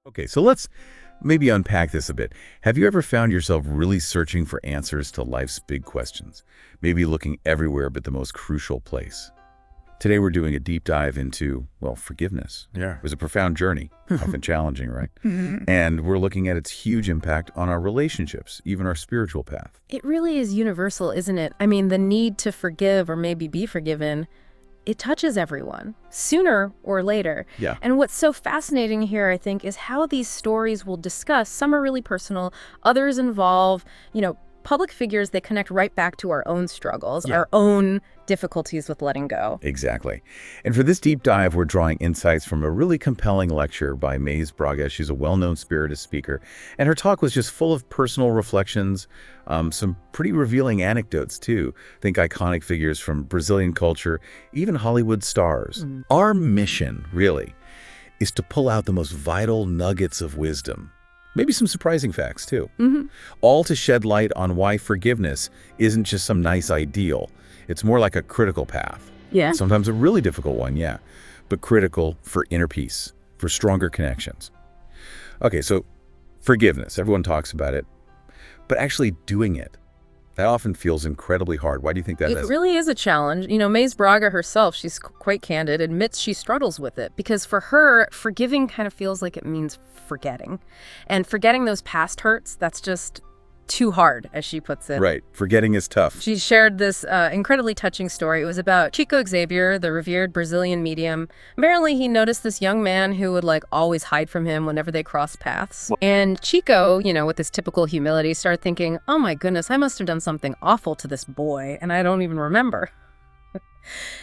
Okay, so let's maybe unpack this a bit. Have you ever found yourself really searching for answers to life's big questions? Maybe looking everywhere but the most crucial place. Today we're doing a deep dive into, well, forgiveness. Yeah. It was a profound journey, often challenging, right? And we're looking at its huge impact on our relationships, even our spiritual path. It really is universal, isn't it? I mean, the need to forgive or maybe be forgiven, it touches everyone, sooner or later. Yeah. And what's so fascinating here, I think, is how these stories will discuss. Some are really personal, others involve, public figures that connect right back to our own struggles, our own difficulties with letting go. Exactly. And for this deep dive, we're drawing insights from a really compelling lecture by Mayse Braga. She's a well-known spiritist speaker, and her talk was just full of personal reflections, some pretty revealing anecdotes too. Think iconic figures from Brazilian culture, even Hollywood stars. Our mission, really, is to pull out the most vital nuggets of wisdom. Maybe some surprising facts, too. All to shed light on why forgiveness isn't just some nice ideal. It's more like a critical path. Yeah. Sometimes a really difficult one, yeah, but critical for inner peace, for stronger connections. Okay, so forgiveness, everyone talks about it, but actually doing it, that often feels incredibly hard. Why do you think that is? It really is a challenge. Mayse Braga herself, she's quite candid, admits she struggles with it because for her, forgiving kind of feels like it means forgetting. And forgetting those past hurts, that's just too hard, as she puts it. Right. Forgetting is tough. She shared this incredibly touching story. It was about Chico Xavier, the revered Brazilian medium. Apparently, he noticed this young man who would always hide from him whenever they crossed paths. And Chico, with his typical humility, started thinking, oh my goodness, I must have done something awful to this boy, and I don't even remember.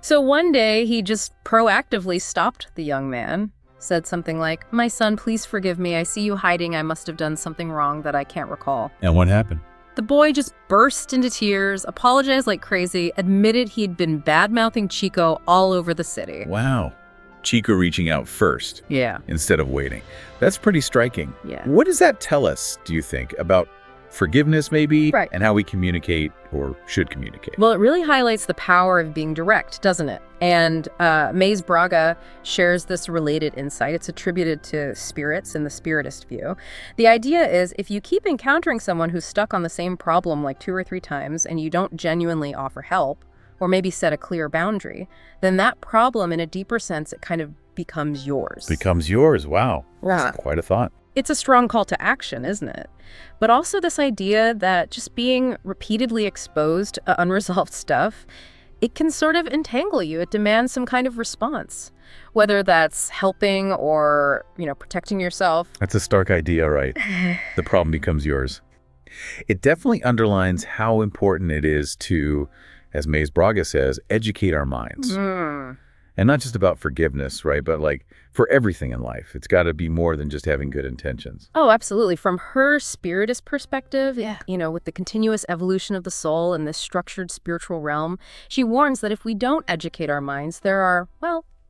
So one day, he just proactively stopped the young man, said something like, my son, please forgive me. I see you hiding. I must have done something wrong that I can't recall. And what happened? The boy just burst into tears, apologized like crazy, admitted he'd been bad-mouthing Chico all over the city. Wow. Chico reaching out first. Yeah. Instead of waiting. That's pretty striking. Yeah. What does that tell us, do you think, about forgiveness maybe, Right. and how we communicate or should communicate? Well, it really highlights the power of being direct, doesn't it? And Mayse Braga shares this related insight. It's attributed to spirits in the spiritist view. The idea is if you keep encountering someone who's stuck on the same problem like 2 or 3 times and you don't genuinely offer help or maybe set a clear boundary, then that problem in a deeper sense, it kind of becomes yours. Becomes yours. Wow. Right. That's quite a thought. It's a strong call to action, isn't it? But also this idea that just being repeatedly exposed to unresolved stuff, it can sort of entangle you. It demands some kind of response, whether that's helping or, protecting yourself. That's a stark idea, right? The problem becomes yours. It definitely underlines how important it is to, as Mayse Braga says, educate our minds. And not just about forgiveness, right? But for everything in life. It's got to be more than just having good intentions. Oh, absolutely. From her spiritist perspective, with the continuous evolution of the soul in this structured spiritual realm, she warns that if we don't educate our minds, there are,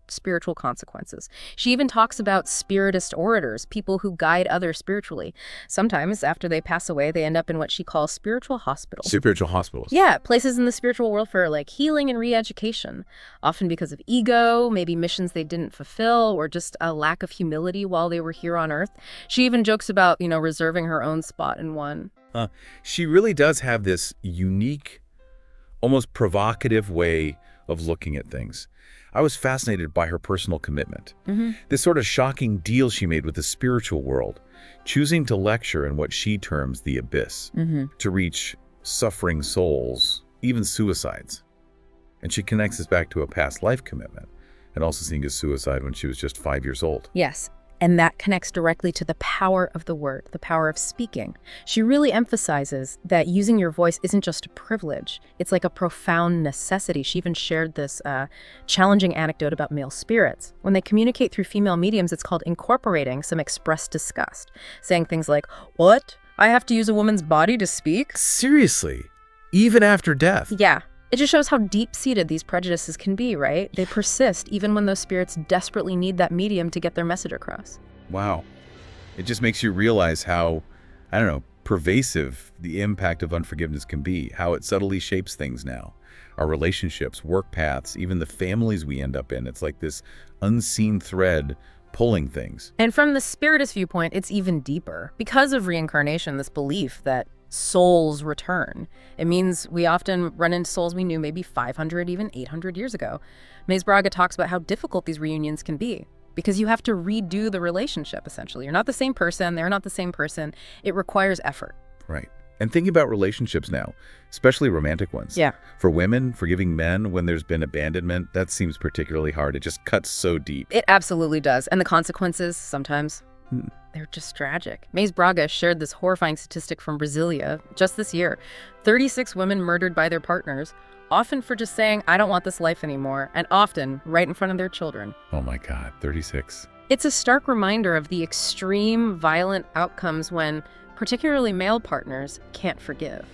spiritual consequences. She even talks about spiritist orators, people who guide others spiritually. Sometimes after they pass away, they end up in what she calls spiritual hospitals. Spiritual hospitals. Yeah, places in the spiritual world for healing and re-education, often because of ego, maybe missions they didn't fulfill, or just a lack of humility while they were here on Earth. She even jokes about, reserving her own spot in one. She really does have this unique, almost provocative way of looking at things. I was fascinated by her personal commitment. This sort of shocking deal she made with the spiritual world, choosing to lecture in what she terms the abyss, to reach suffering souls, even suicides. And she connects this back to a past life commitment, and also seeing a suicide when she was just 5 years old. Yes. And that connects directly to the power of the word, the power of speaking. She really emphasizes that using your voice isn't just a privilege. It's like a profound necessity. She even shared this challenging anecdote about male spirits. When they communicate through female mediums, it's called incorporating some expressed disgust, saying things like, "What? I have to use a woman's body to speak?" Seriously? Even after death? Yeah. It just shows how deep-seated these prejudices can be, right? They persist even when those spirits desperately need that medium to get their message across. Wow. It just makes you realize how, pervasive the impact of unforgiveness can be, how it subtly shapes things now. Our relationships, work paths, even the families we end up in. It's like this unseen thread pulling things. And from the spiritist viewpoint, it's even deeper. Because of reincarnation, this belief that souls return. It means we often run into souls we knew maybe 500, even 800 years ago. Mayse Braga talks about how difficult these reunions can be because you have to redo the relationship, essentially. You're not the same person. They're not the same person. It requires effort. Right. And thinking about relationships now, especially romantic ones. Yeah. For women, forgiving men when there's been abandonment, that seems particularly hard. It just cuts so deep. It absolutely does. And the consequences, sometimes, they're just tragic. Mayse Braga shared this horrifying statistic from Brasilia just this year. 36 women murdered by their partners, often for just saying, I don't want this life anymore, and often right in front of their children. Oh my God, 36. It's a stark reminder of the extreme violent outcomes when particularly male partners can't forgive.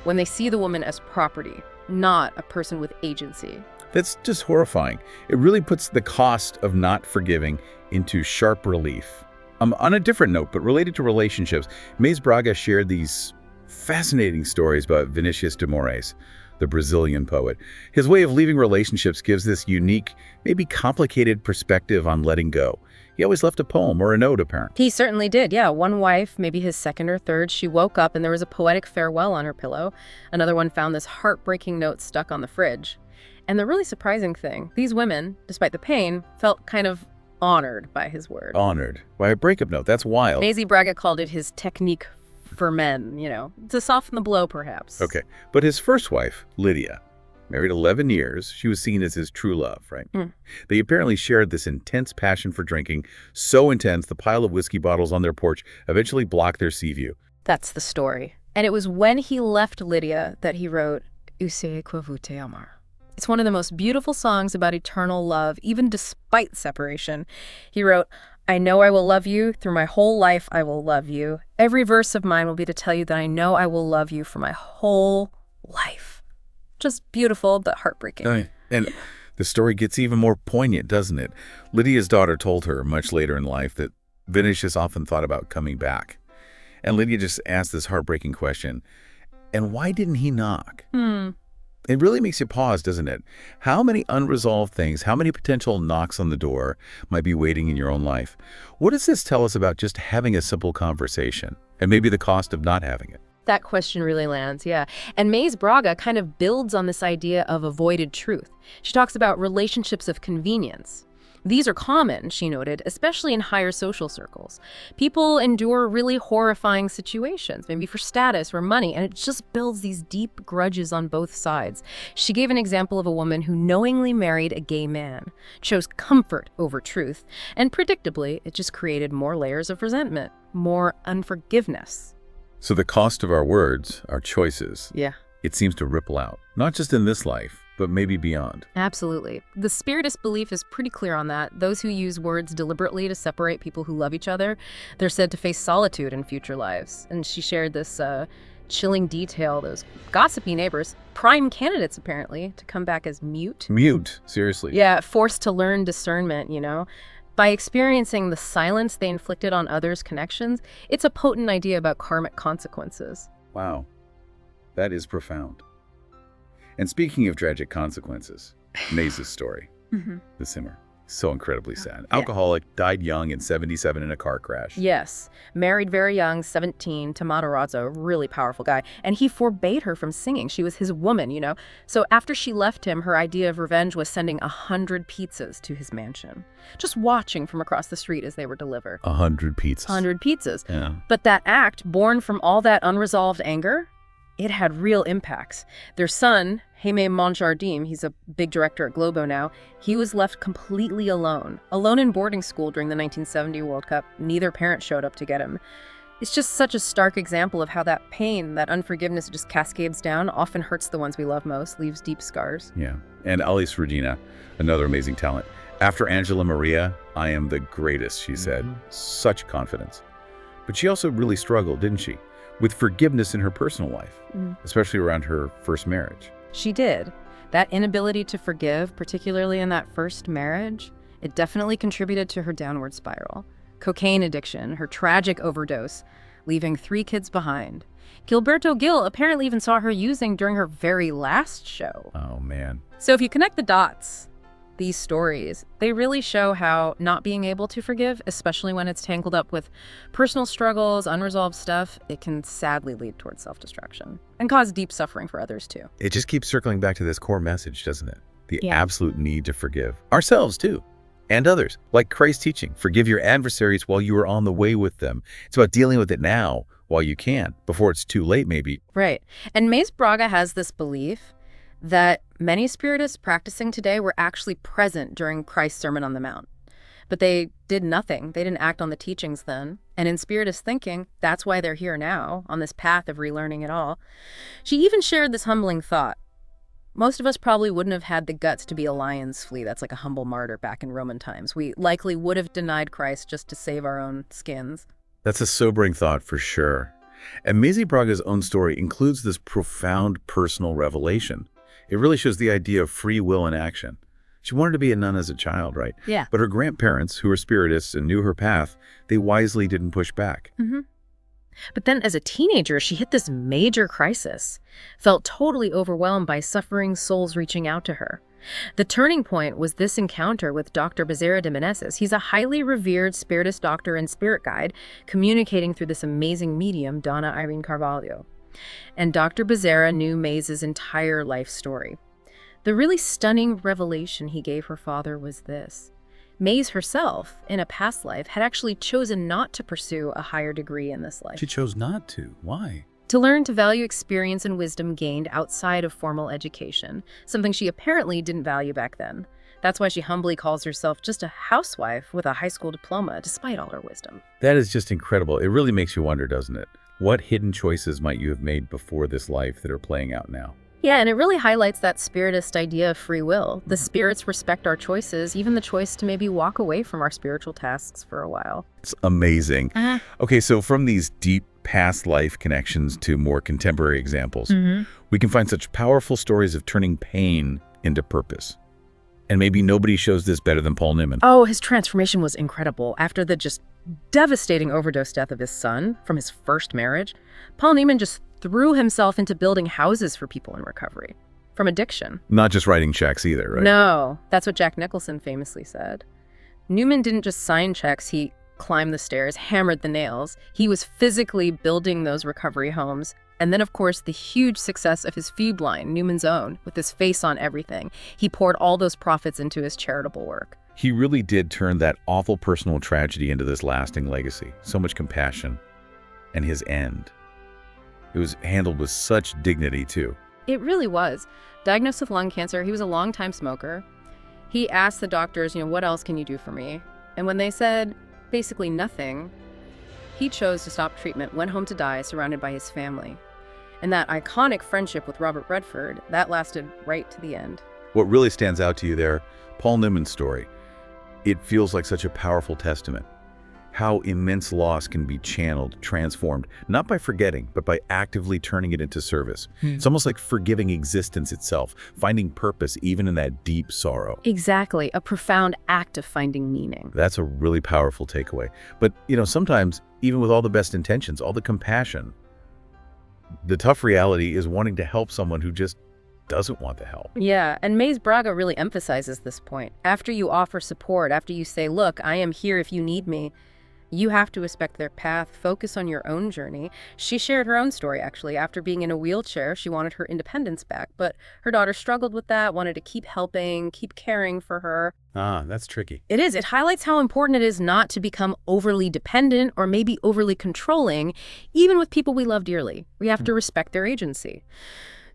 When they see the woman as property, not a person with agency. That's just horrifying. It really puts the cost of not forgiving into sharp relief. On a different note, but related to relationships, Mayse Braga shared these fascinating stories about Vinícius de Moraes, the Brazilian poet. His way of leaving relationships gives this unique, maybe complicated perspective on letting go. He always left a poem or a note, apparently. He certainly did, yeah. One wife, maybe his second or third, she woke up and there was a poetic farewell on her pillow. Another one found this heartbreaking note stuck on the fridge. And the really surprising thing, these women, despite the pain, felt kind of honored by his word. Honored by a breakup note. That's wild. Mayse Braga called it his technique for men, to soften the blow, perhaps. Okay. But his first wife, Lydia, married 11 years. She was seen as his true love, right? They apparently shared this intense passion for drinking, so intense the pile of whiskey bottles on their porch eventually blocked their sea view. That's the story. And it was when he left Lydia that he wrote, Use que vous te amar. It's one of the most beautiful songs about eternal love, even despite separation. He wrote, I know I will love you. Through my whole life, I will love you. Every verse of mine will be to tell you that I know I will love you for my whole life. Just beautiful, but heartbreaking. And the story gets even more poignant, doesn't it? Lydia's daughter told her much later in life that Vinícius often thought about coming back. And Lydia just asked this heartbreaking question, and why didn't he knock? It really makes you pause, doesn't it? How many unresolved things, how many potential knocks on the door might be waiting in your own life? What does this tell us about just having a simple conversation and maybe the cost of not having it? That question really lands, yeah. And Mayse Braga kind of builds on this idea of avoided truth. She talks about relationships of convenience. These are common, she noted, especially in higher social circles. People endure really horrifying situations, maybe for status or money, and it just builds these deep grudges on both sides. She gave an example of a woman who knowingly married a gay man, chose comfort over truth, and predictably, it just created more layers of resentment, more unforgiveness. So the cost of our words, our choices, Yeah. it seems to ripple out, not just in this life, but maybe beyond. Absolutely. The spiritist belief is pretty clear on that. Those who use words deliberately to separate people who love each other, they're said to face solitude in future lives. And she shared this chilling detail, those gossipy neighbors, prime candidates apparently, to come back as mute. Mute, seriously. Yeah, forced to learn discernment, By experiencing the silence they inflicted on others' connections, it's a potent idea about karmic consequences. Wow, that is profound. And speaking of tragic consequences, Mayse's story, the simmer, so incredibly sad. Alcoholic, died young in 77 in a car crash. Yes, married very young, 17, to Matarazzo, really powerful guy, and he forbade her from singing. She was his woman, So after she left him, her idea of revenge was sending 100 pizzas to his mansion, just watching from across the street as they were delivered. 100 pizzas. 100 pizzas. Yeah. But that act, born from all that unresolved anger, it had real impacts. Their son, Jaime Monjardim, he's a big director at Globo now, he was left completely alone in boarding school during the 1970 World Cup. Neither parent showed up to get him. It's just such a stark example of how that pain, that unforgiveness just cascades down, often hurts the ones we love most, leaves deep scars. Yeah. And Elis Regina, another amazing talent. After Angela Maria, I am the greatest, she said. Such confidence. But she also really struggled, didn't she? With forgiveness in her personal life, especially around her first marriage. She did. That inability to forgive, particularly in that first marriage, it definitely contributed to her downward spiral. Cocaine addiction, her tragic overdose, leaving 3 kids behind. Gilberto Gil apparently even saw her using during her very last show. Oh, man. So if you connect the dots, these stories, they really show how not being able to forgive, especially when it's tangled up with personal struggles, unresolved stuff, it can sadly lead towards self-destruction and cause deep suffering for others too. It just keeps circling back to this core message, doesn't it? The Yeah. absolute need to forgive ourselves too, and others. Like Christ's teaching, forgive your adversaries while you are on the way with them. It's about dealing with it now while you can, before it's too late maybe. Right. And Mayse Braga has this belief that many spiritists practicing today were actually present during Christ's Sermon on the Mount. But they did nothing. They didn't act on the teachings then. And in spiritist thinking, that's why they're here now, on this path of relearning it all. She even shared this humbling thought. Most of us probably wouldn't have had the guts to be a lion's flea. That's like a humble martyr back in Roman times. We likely would have denied Christ just to save our own skins. That's a sobering thought for sure. And Mayse Braga's own story includes this profound personal revelation. It really shows the idea of free will in action. She wanted to be a nun as a child, right? Yeah. But her grandparents, who were spiritists and knew her path, they wisely didn't push back. Mm-hmm. But then as a teenager, she hit this major crisis, felt totally overwhelmed by suffering souls reaching out to her. The turning point was this encounter with Dr. Bezerra de Menezes. He's a highly revered spiritist doctor and spirit guide, communicating through this amazing medium, Donna Irene Carvalho. And Dr. Bezerra knew Mayse's entire life story. The really stunning revelation he gave her father was this. Mayse herself, in a past life, had actually chosen not to pursue a higher degree in this life. She chose not to. Why? To learn to value experience and wisdom gained outside of formal education, something she apparently didn't value back then. That's why she humbly calls herself just a housewife with a high school diploma, despite all her wisdom. That is just incredible. It really makes you wonder, doesn't it? What hidden choices might you have made before this life that are playing out now? Yeah, and it really highlights that spiritist idea of free will. The spirits respect our choices, even the choice to maybe walk away from our spiritual tasks for a while. It's amazing. Okay, so from these deep past life connections to more contemporary examples, we can find such powerful stories of turning pain into purpose. And maybe nobody shows this better than Paul Newman. Oh, his transformation was incredible. After the just devastating overdose death of his son from his first marriage, Paul Newman just threw himself into building houses for people in recovery from addiction. Not just writing checks either, right? No, that's what Jack Nicholson famously said. Newman didn't just sign checks, he climbed the stairs, hammered the nails. He was physically building those recovery homes. And then, of course, the huge success of his food line, Newman's Own, with his face on everything. He poured all those profits into his charitable work. He really did turn that awful personal tragedy into this lasting legacy. So much compassion. And his end. It was handled with such dignity, too. It really was. Diagnosed with lung cancer, he was a longtime smoker. He asked the doctors, what else can you do for me? And when they said basically nothing, he chose to stop treatment, went home to die, surrounded by his family. And that iconic friendship with Robert Redford, that lasted right to the end. What really stands out to you there, Paul Newman's story, it feels like such a powerful testament. How immense loss can be channeled, transformed, not by forgetting, but by actively turning it into service. It's almost like forgiving existence itself, finding purpose even in that deep sorrow. Exactly, a profound act of finding meaning. That's a really powerful takeaway. But, sometimes, even with all the best intentions, all the compassion, the tough reality is wanting to help someone who just doesn't want the help. Yeah, and Mayse Braga really emphasizes this point. After you offer support, after you say, look, I am here if you need me, you have to respect their path, focus on your own journey. She shared her own story, actually. After being in a wheelchair, she wanted her independence back, but her daughter struggled with that, wanted to keep helping, keep caring for her. Ah, that's tricky. It is. It highlights how important it is not to become overly dependent or maybe overly controlling, even with people we love dearly. We have to respect their agency.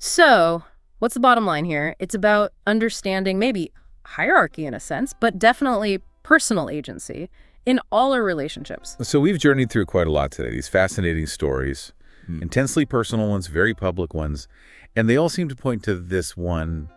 So, what's the bottom line here? It's about understanding maybe hierarchy in a sense, but definitely personal agency in all our relationships. So we've journeyed through quite a lot today, these fascinating stories, intensely personal ones, very public ones, and they all seem to point to this one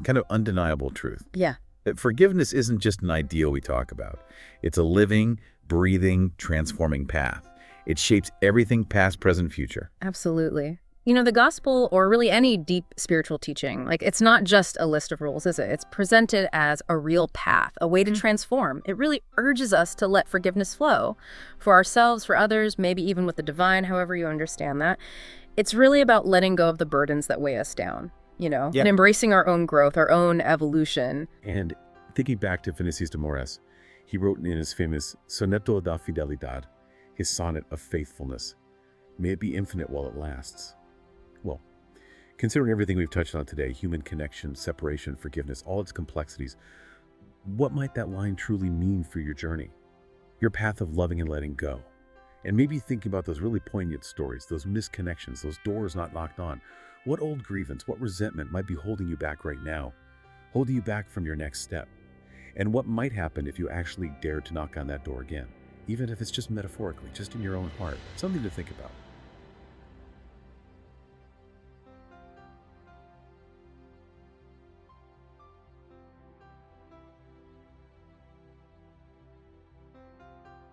kind of undeniable truth. Yeah. That forgiveness isn't just an ideal we talk about. It's a living, breathing, transforming path. It shapes everything past, present, future. Absolutely. The gospel, or really any deep spiritual teaching, it's not just a list of rules, is it? It's presented as a real path, a way to transform. It really urges us to let forgiveness flow for ourselves, for others, maybe even with the divine, however you understand that. It's really about letting go of the burdens that weigh us down, and embracing our own growth, our own evolution. And Thinking back to Vinícius de Moraes, he wrote in his famous Soneto da Fidelidad, his sonnet of faithfulness, "May it be infinite while it lasts." Well, considering everything we've touched on today, human connection, separation, forgiveness, all its complexities, what might that line truly mean for your journey? Your path of loving and letting go? And maybe thinking about those really poignant stories, those misconnections, those doors not knocked on. What old grievance, what resentment might be holding you back right now, holding you back from your next step? And what might happen if you actually dared to knock on that door again, even if it's just metaphorically, just in your own heart? Something to think about.